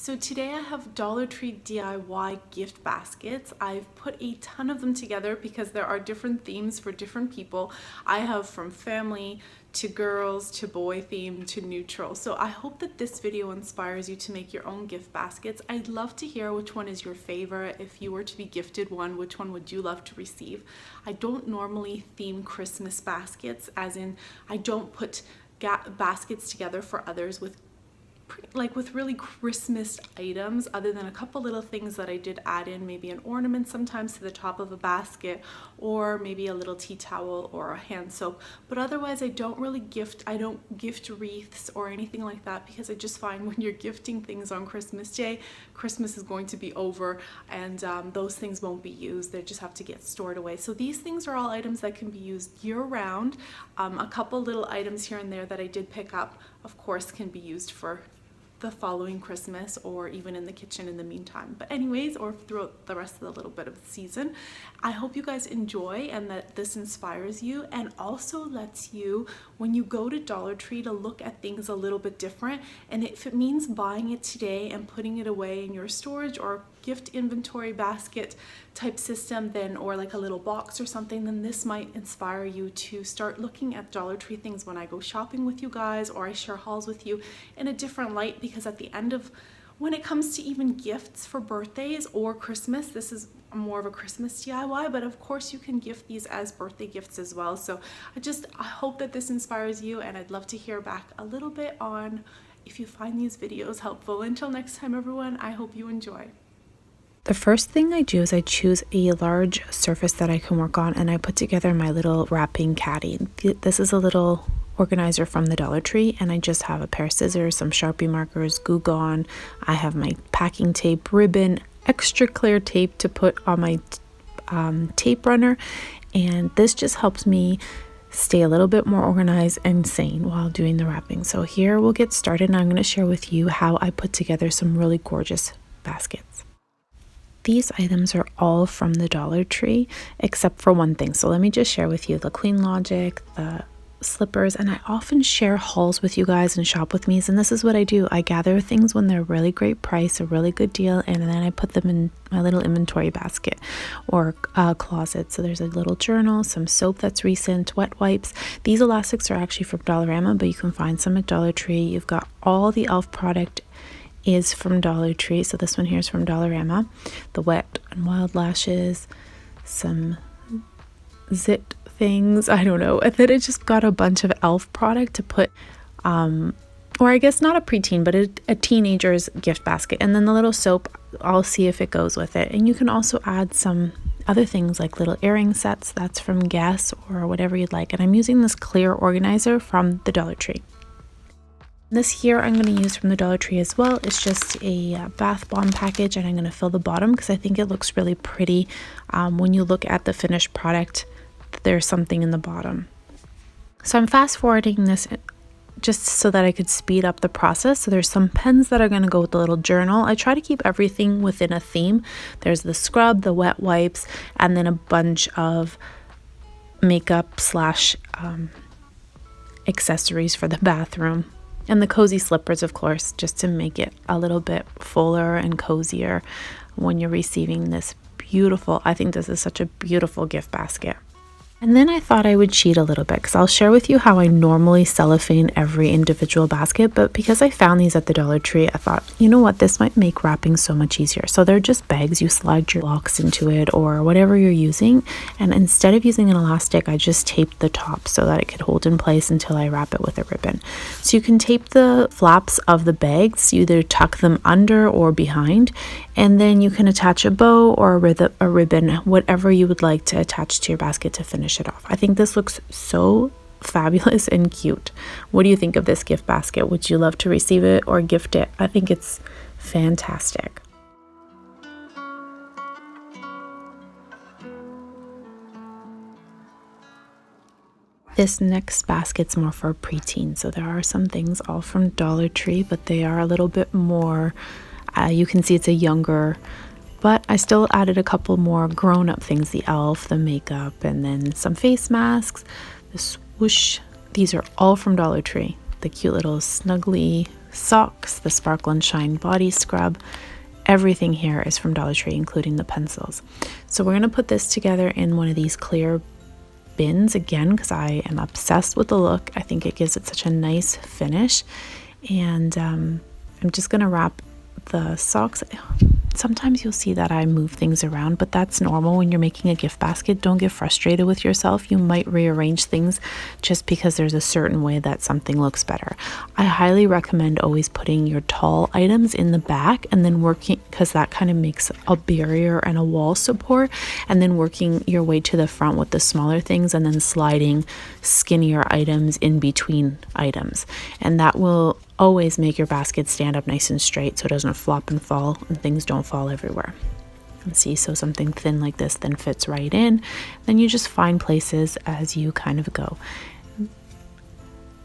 So today I have Dollar Tree DIY gift baskets. I've put a ton of them together because there are different themes for different people. I have from family to girls to boy theme to neutral. So I hope that this video inspires you to make your own gift baskets. I'd love to hear which one is your favorite. If you were to be gifted one, which one would you love to receive? I don't normally theme Christmas baskets, as in I don't put baskets together for others with really Christmas items, other than a couple little things that I did add in, maybe an ornament sometimes to the top of a basket, or maybe a little tea towel or a hand soap. But otherwise I don't gift wreaths or anything like that, because I just find when you're gifting things on Christmas Day, Christmas is going to be over and those things won't be used. They just have to get stored away. So these things are all items that can be used year round. A couple little items here and there that I did pick up, of course, can be used for the following Christmas or even in the kitchen in the meantime. But anyways, or throughout the rest of the little bit of the season. I hope you guys enjoy and that this inspires you, and also lets you, when you go to Dollar Tree, to look at things a little bit different. And if it means buying it today and putting it away in your storage or gift inventory basket type system, then, or like a little box or something, then this might inspire you to start looking at Dollar Tree things when I go shopping with you guys, or I share hauls with you, in a different light. Because at the end of, when it comes to even gifts for birthdays or Christmas, this is more of a Christmas DIY, but of course you can gift these as birthday gifts as well. So I hope that this inspires you, and I'd love to hear back a little bit on if you find these videos helpful. Until next time, everyone, I hope you enjoy. The first thing I do is I choose a large surface that I can work on, and I put together my little wrapping caddy. This is a little organizer from the Dollar Tree, and I just have a pair of scissors, some Sharpie markers, glue gun. I have my packing tape, ribbon, extra clear tape to put on my tape runner, and this just helps me stay a little bit more organized and sane while doing the wrapping. So here we'll get started, and I'm going to share with you how I put together some really gorgeous baskets. These items are all from the Dollar Tree except for one thing. So let me just share with you the Clean Logic, the slippers, and I often share hauls with you guys and shop with me's, and this is what I do. I gather things when they're really great price, a really good deal, and then I put them in my little inventory basket or closet. So there's a little journal, some soap that's recent, wet wipes. These elastics are actually from Dollarama, but you can find some at Dollar Tree. You've got all the e.l.f. product is from Dollar Tree, so this one here is from Dollarama. The Wet and Wild lashes, some zit things, I don't know. And then I just got a bunch of e.l.f. product to put, or I guess not a preteen, but a teenager's gift basket. And then the little soap, I'll see if it goes with it. And you can also add some other things like little earring sets, that's from Guess or whatever you'd like. And I'm using this clear organizer from the Dollar Tree. This here I'm going to use from the Dollar Tree as well. It's just a bath bomb package, and I'm going to fill the bottom because I think it looks really pretty. When you look at the finished product, there's something in the bottom. So I'm fast forwarding this just so that I could speed up the process. So there's some pens that are going to go with the little journal. I try to keep everything within a theme. There's the scrub, the wet wipes, and then a bunch of makeup slash accessories for the bathroom. And the cozy slippers, of course, just to make it a little bit fuller and cozier when you're receiving this beautiful, I think this is such a beautiful gift basket. And then I thought I would cheat a little bit, because I'll share with you how I normally cellophane every individual basket, but because I found these at the Dollar Tree, I thought, you know what, this might make wrapping so much easier. So they're just bags, you slide your blocks into it or whatever you're using, and instead of using an elastic, I just taped the top so that it could hold in place until I wrap it with a ribbon. So you can tape the flaps of the bags, you either tuck them under or behind, and then you can attach a bow or a ribbon, whatever you would like to attach to your basket to finish it off. I think this looks so fabulous and cute. What do you think of this gift basket? Would you love to receive it or gift it? I think it's fantastic. This next basket's more for preteen, so there are some things all from Dollar Tree, but they are a little bit more, you can see it's a younger, but I still added a couple more grown-up things, the e.l.f., the makeup, and then some face masks, the swoosh. These are all from Dollar Tree. The cute little snuggly socks, the Sparkle and Shine body scrub. Everything here is from Dollar Tree, including the pencils. So we're going to put this together in one of these clear bins again, because I am obsessed with the look. I think it gives it such a nice finish. And I'm just going to wrap the socks. Sometimes you'll see that I move things around, but that's normal when you're making a gift basket. Don't get frustrated with yourself. You might rearrange things just because there's a certain way that something looks better. I highly recommend always putting your tall items in the back and then working, because that kind of makes a barrier and a wall support, and then working your way to the front with the smaller things and then sliding skinnier items in between items. And that will always make your basket stand up nice and straight so it doesn't flop and fall and things don't fall everywhere. And see, so something thin like this then fits right in. Then you just find places as you kind of go.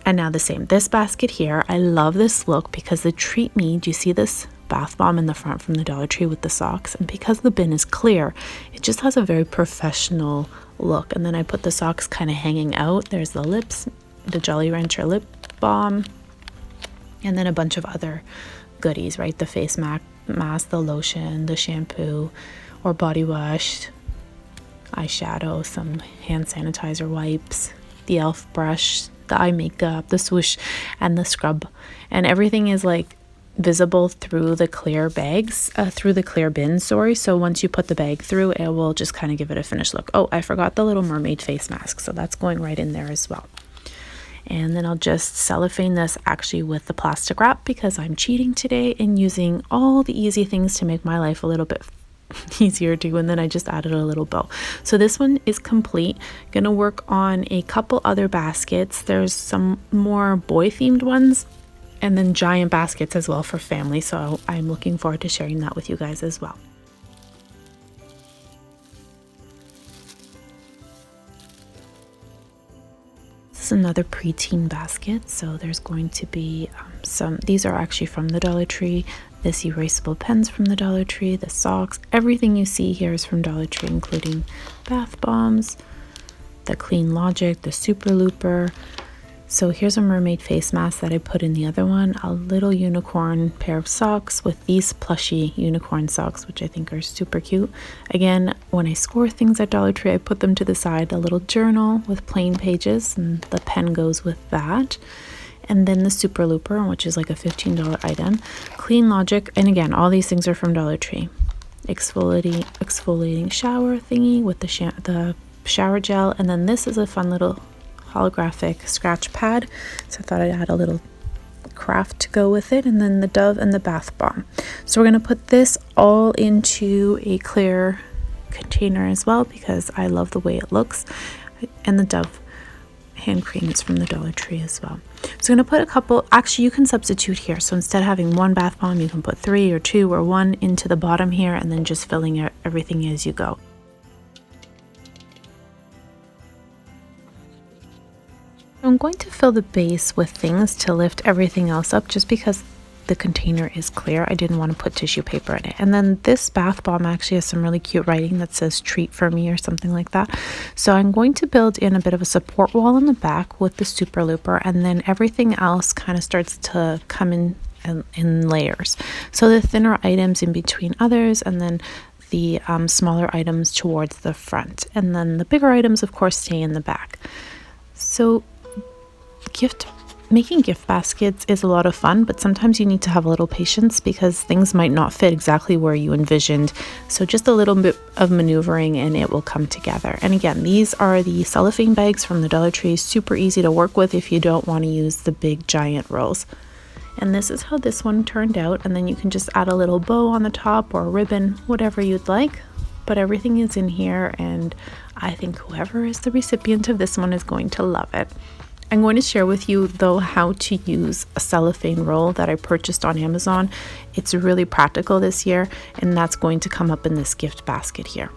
And now the same, this basket here, I love this look because the Treat Me, do you see this bath bomb in the front from the Dollar Tree with the socks? And because the bin is clear, it just has a very professional look. And then I put the socks kind of hanging out. There's the lips, the Jolly Rancher lip balm, and then a bunch of other goodies, right? The face mask, the lotion, the shampoo or body wash, eyeshadow, some hand sanitizer wipes, the e.l.f. brush, the eye makeup, the swoosh, and the scrub. And everything is like visible through the clear bags, through the clear bin, sorry. So once you put the bag through, it will just kind of give it a finished look. Oh, I forgot the Little Mermaid face mask, so that's going right in there as well. And then I'll just cellophane this actually with the plastic wrap because I'm cheating today and using all the easy things to make my life a little bit easier too. And then I just added a little bow. So this one is complete. Gonna work on a couple other baskets. There's some more boy themed ones and then giant baskets as well for family. So I'm looking forward to sharing that with you guys as well. This is another preteen basket, so there's going to be these are actually from the Dollar Tree, this erasable pens from the Dollar Tree, the socks, everything you see here is from Dollar Tree, including bath bombs, the Clean Logic, the Super Looper. So here's a mermaid face mask that I put in the other one, a little unicorn pair of socks with these plushy unicorn socks, which I think are super cute. Again, when I score things at Dollar Tree, I put them to the side, a little journal with plain pages, and the pen goes with that. And then the Super Looper, which is like a $15 item. Clean Logic, and again, all these things are from Dollar Tree. Exfoliating shower thingy with the shower gel, and then this is a fun little holographic scratch pad, so I thought I'd add a little craft to go with it, and then the Dove and the bath bomb. So we're going to put this all into a clear container as well because I love the way it looks, and the Dove hand cream is from the Dollar Tree as well. So I'm going to put a couple, actually you can substitute here, so instead of having one bath bomb you can put 3 or 2 or 1 into the bottom here and then just filling everything as you go. I'm going to fill the base with things to lift everything else up just because the container is clear. I didn't want to put tissue paper in it. And then this bath bomb actually has some really cute writing that says treat for me or something like that. So I'm going to build in a bit of a support wall in the back with the Super Looper, and then everything else kind of starts to come in layers. So the thinner items in between others, and then the smaller items towards the front. And then the bigger items, of course, stay in the back. So making gift baskets is a lot of fun, but sometimes you need to have a little patience because things might not fit exactly where you envisioned. So just a little bit of maneuvering and it will come together. And again, these are the cellophane bags from the Dollar Tree. Super easy to work with if you don't want to use the big giant rolls. And this is how this one turned out. And then you can just add a little bow on the top or a ribbon, whatever you'd like. But everything is in here, and I think whoever is the recipient of this one is going to love it. I'm going to share with you though how to use a cellophane roll that I purchased on Amazon. It's really practical this year, and that's going to come up in this gift basket here.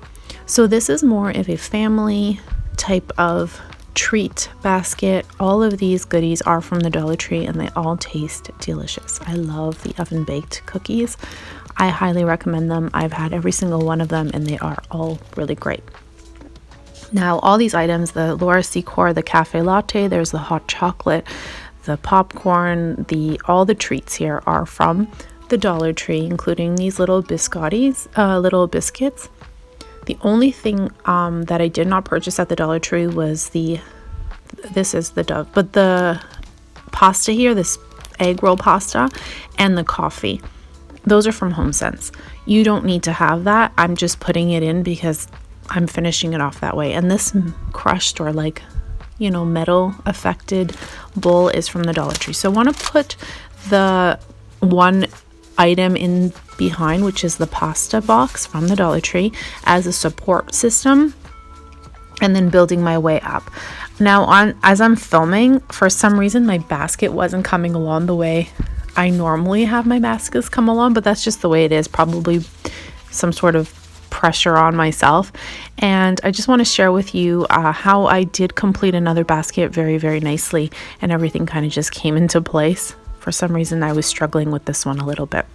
So this is more of a family type of treat basket. All of these goodies are from the Dollar Tree and they all taste delicious. I love the oven baked cookies. I highly recommend them. I've had every single one of them and they are all really great. Now all these items, the Laura Secor, the cafe latte, there's the hot chocolate, the popcorn, all the treats here are from the Dollar Tree, including these little biscottis, little biscuits. The only thing that I did not purchase at the Dollar Tree was this is the Dove, but the pasta here, this egg roll pasta, and the coffee. Those are from HomeSense. You don't need to have that. I'm just putting it in because I'm finishing it off that way. And this crushed or like, you know, metal affected bowl is from the Dollar Tree. So I want to put the one item in behind, which is the pasta box from the Dollar Tree, as a support system, and then building my way up. Now as I'm filming, for some reason my basket wasn't coming along the way I normally have my baskets come along, but that's just the way it is. Probably some sort of pressure on myself. And I just want to share with you how I did complete another basket very, very nicely, and everything kind of just came into place. For some reason I was struggling with this one a little bit.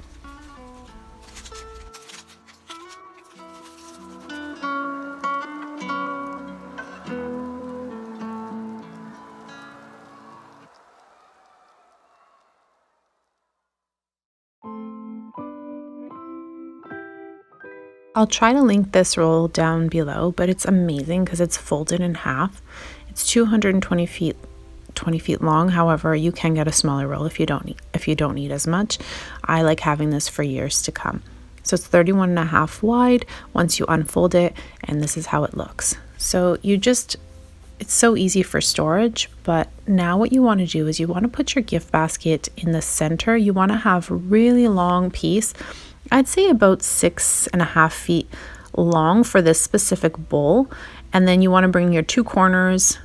I'll try to link this roll down below, but it's amazing because it's folded in half. It's 220 feet 20 feet long. However, you can get a smaller roll if you don't need as much. I like having this for years to come. So it's 31.5 wide once you unfold it, and this is how it looks. So it's so easy for storage, but now what you want to do is you want to put your gift basket in the center. You want to have a really long piece. I'd say about 6.5 feet long for this specific bowl. And then you want to bring your two corners,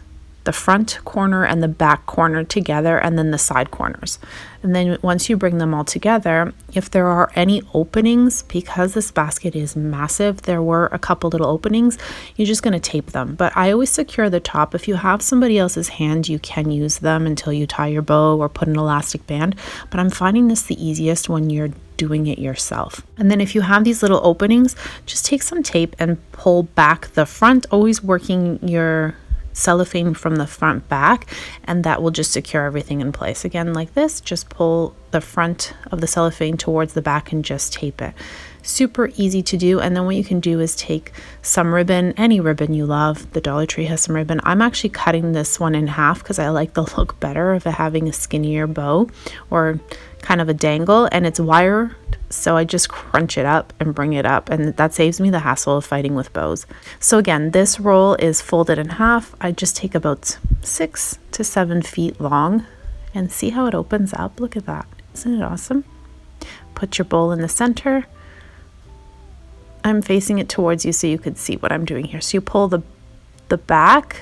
the front corner and the back corner together, and then the side corners. And then once you bring them all together, if there are any openings, because this basket is massive, there were a couple little openings, you're just going to tape them. But I always secure the top. If you have somebody else's hand, you can use them until you tie your bow or put an elastic band. But I'm finding this the easiest when you're doing it yourself. And then if you have these little openings, just take some tape and pull back the front, always working your cellophane from the front back, and that will just secure everything in place. Again, like this, just pull the front of the cellophane towards the back and just tape it. Super easy to do. And then what you can do is take some ribbon, any ribbon you love. The Dollar Tree has some ribbon. I'm actually cutting this one in half because I like the look better of it having a skinnier bow or kind of a dangle, and it's wired, so I just crunch it up and bring it up, and that saves me the hassle of fighting with bows. So again, this roll is folded in half. I just take about 6 to 7 feet long, and see how it opens up. Look at that. Isn't it awesome? Put your bowl in the center. I'm facing it towards you so you could see what I'm doing here. So you pull the back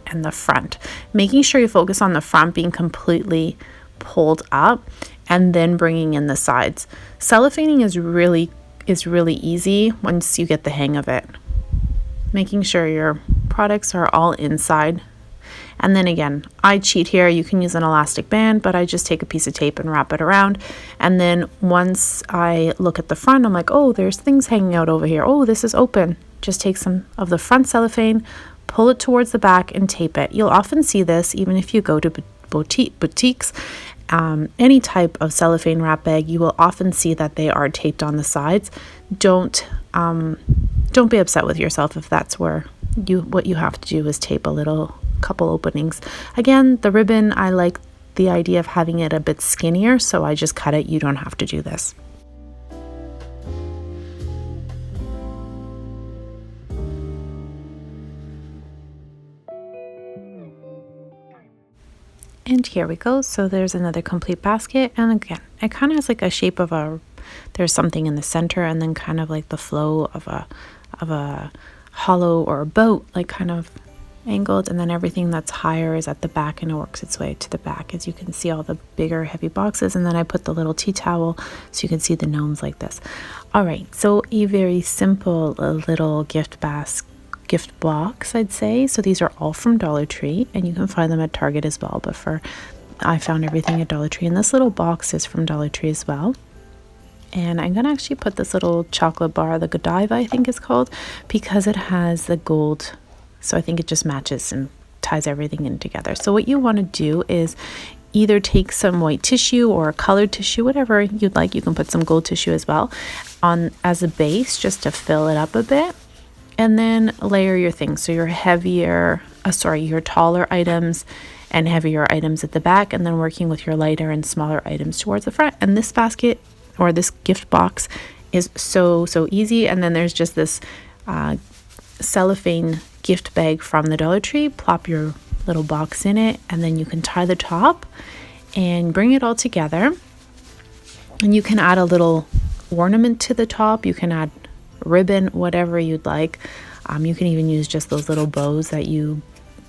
and the front, making sure you focus on the front being completely pulled up, and then bringing in the sides. Cellophaning is really easy once you get the hang of it. Making sure your products are all inside. And then again, I cheat here. You can use an elastic band, but I just take a piece of tape and wrap it around. And then once I look at the front, I'm like, oh, there's things hanging out over here. Oh, this is open. Just take some of the front cellophane, pull it towards the back, and tape it. You'll often see this even if you go to boutiques. Any type of cellophane wrap bag, you will often see that they are taped on the sides. Don't be upset with yourself if that's where what you have to do is tape a couple openings. Again, the ribbon, I like the idea of having it a bit skinnier, so I just cut it. You don't have to do this. And here we go. So there's another complete basket, and again, it kind of has like a shape of there's something in the center, and then kind of like the flow of a hollow or a boat, like kind of angled, and then everything that's higher is at the back, and it works its way to the back, as you can see all the bigger heavy boxes. And then I put the little tea towel so you can see the gnomes like this. All right, so a very simple little gift box, I'd say. So these are all from Dollar Tree, and you can find them at Target as well, but I found everything at Dollar Tree, and this little box is from Dollar Tree as well. And I'm gonna actually put this little chocolate bar, the Godiva I think is called, because it has the gold, so I think it just matches and ties everything in together. So what you want to do is either take some white tissue or colored tissue, whatever you'd like. You can put some gold tissue as well on as a base just to fill it up a bit, and then layer your things. So your your taller items and heavier items at the back, and then working with your lighter and smaller items towards the front. And this basket or this gift box is so easy. And then there's just this cellophane gift bag from the Dollar Tree. Plop your little box in it, and then you can tie the top and bring it all together. And you can add a little ornament to the top. You can add ribbon, whatever you'd like. You can even use just those little bows that you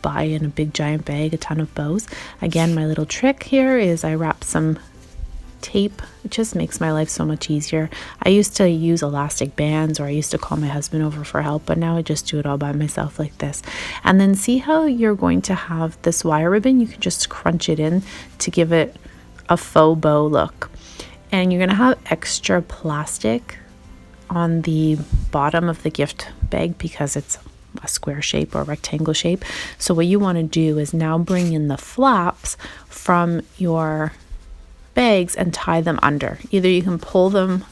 buy in a big giant bag, a ton of bows. Again, my little trick here is I wrap some tape. It just makes my life so much easier. I used to use elastic bands, or I used to call my husband over for help, but now I just do it all by myself like this. And then see how you're going to have this wire ribbon? You can just crunch it in to give it a faux bow look. And you're going to have extra plastic on the bottom of the gift bag because it's a square shape or rectangle shape. So what you want to do is now bring in the flaps from your bags and tie them under. Either you can pull them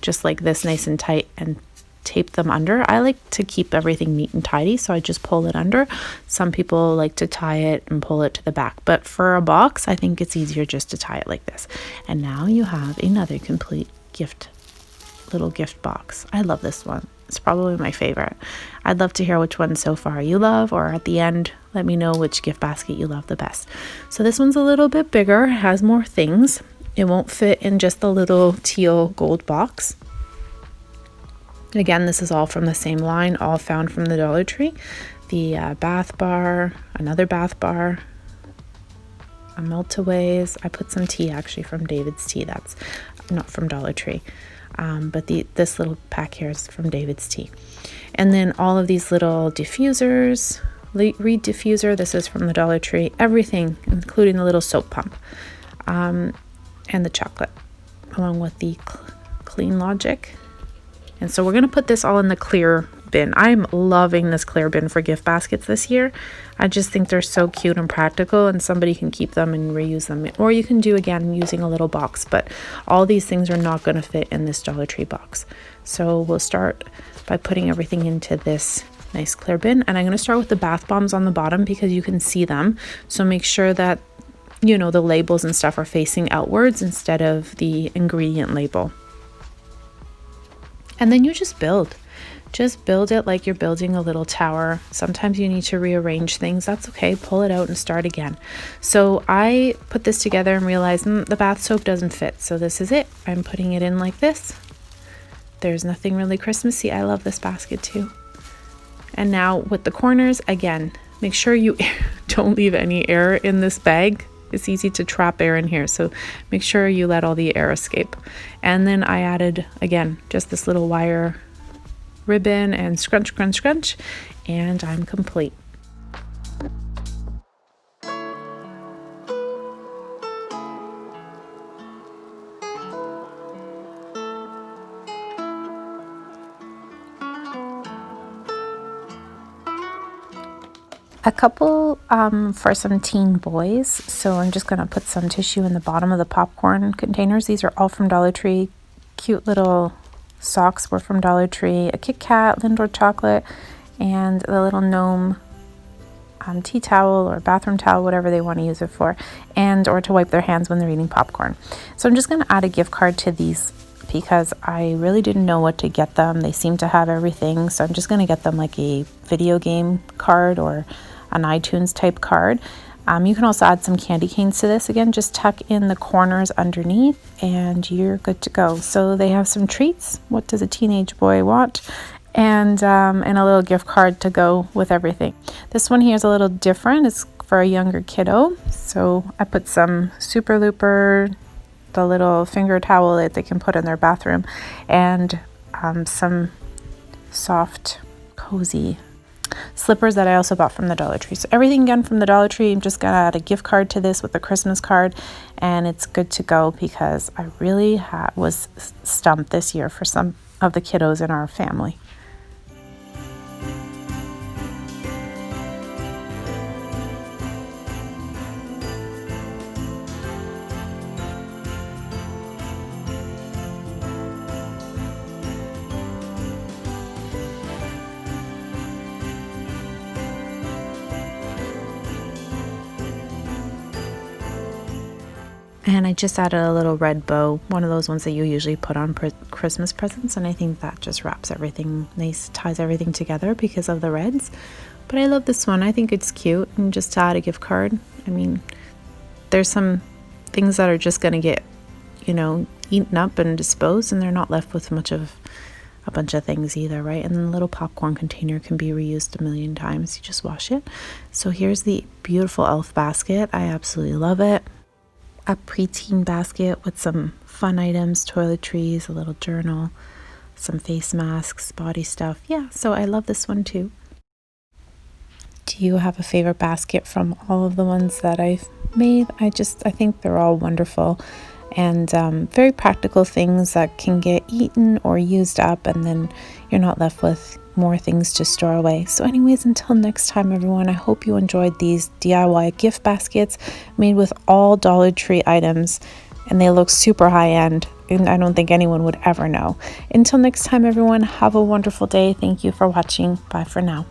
just like this nice and tight and tape them under. I like to keep everything neat and tidy, so I just pull it under. Some people like to tie it and pull it to the back, but for a box, I think it's easier just to tie it like this. And now you have another complete little gift box. I love this one. It's probably my favorite. I'd love to hear which one so far you love, or at the end, let me know which gift basket you love the best. So this one's a little bit bigger, has more things. It won't fit in just the little teal gold box. Again, this is all from the same line, all found from the Dollar Tree. The bath bar, another bath bar, a Meltaways. I put some tea actually from David's Tea. That's not from Dollar Tree. But this little pack here is from David's Tea. And then all of these little diffusers, reed diffuser, this is from the Dollar Tree. Everything, including the little soap pump, and the chocolate, along with the Clean Logic. And so we're going to put this all in the clear bin. I'm loving this clear bin for gift baskets this year. I just think they're so cute and practical, and somebody can keep them and reuse them. Or you can do, again, using a little box, but all these things are not going to fit in this Dollar Tree box. So we'll start by putting everything into this nice clear bin. And I'm going to start with the bath bombs on the bottom because you can see them. So make sure that, you know, the labels and stuff are facing outwards instead of the ingredient label. And then you just build. Just build it like you're building a little tower. Sometimes you need to rearrange things. That's okay. Pull it out and start again. So I put this together and realized the bath soap doesn't fit. So this is it. I'm putting it in like this. There's nothing really Christmassy. I love this basket too. And now with the corners, again, make sure you don't leave any air in this bag. It's easy to trap air in here, so make sure you let all the air escape. And then I added, again, just this little wire ribbon and scrunch, and I'm complete. A couple for some teen boys. So I'm just going to put some tissue in the bottom of the popcorn containers. These are all from Dollar Tree. Cute little socks were from Dollar Tree. A Kit Kat, Lindor chocolate, and the little gnome tea towel or bathroom towel, whatever they want to use it for, or to wipe their hands when they're eating popcorn. So I'm just going to add a gift card to these because I really didn't know what to get them. They seem to have everything. So I'm just going to get them like a video game card or an iTunes type card. You can also add some candy canes to this. Again, just tuck in the corners underneath and you're good to go. So they have some treats. What does a teenage boy want? And a little gift card to go with everything. This one here is a little different. It's for a younger kiddo. So I put some Super Looper, the little finger towel that they can put in their bathroom, and some soft, cozy slippers that I also bought from the Dollar Tree. So everything again from the Dollar Tree. I'm just gonna add a gift card to this with a Christmas card, and it's good to go because I really was stumped this year for some of the kiddos in our family. And I just added a little red bow, one of those ones that you usually put on Christmas presents, and I think that just wraps everything nice, ties everything together because of the reds. But I love this one. I think it's cute, and just to add a gift card. I mean, there's some things that are just going to get, you know, eaten up and disposed, and they're not left with much of a bunch of things either, right? And the little popcorn container can be reused a million times. You just wash it. So here's the beautiful elf basket. I absolutely love it. A preteen basket with some fun items, toiletries, a little journal, some face masks, body stuff. Yeah, so I love this one too. Do you have a favorite basket from all of the ones that I've made? I think they're all wonderful and very practical things that can get eaten or used up, and then you're not left with more things to store away. So anyways, until next time everyone, I hope you enjoyed these DIY gift baskets made with all Dollar Tree items, and they look super high end, and I don't think anyone would ever know. Until next time everyone, have a wonderful day. Thank you for watching. Bye for now.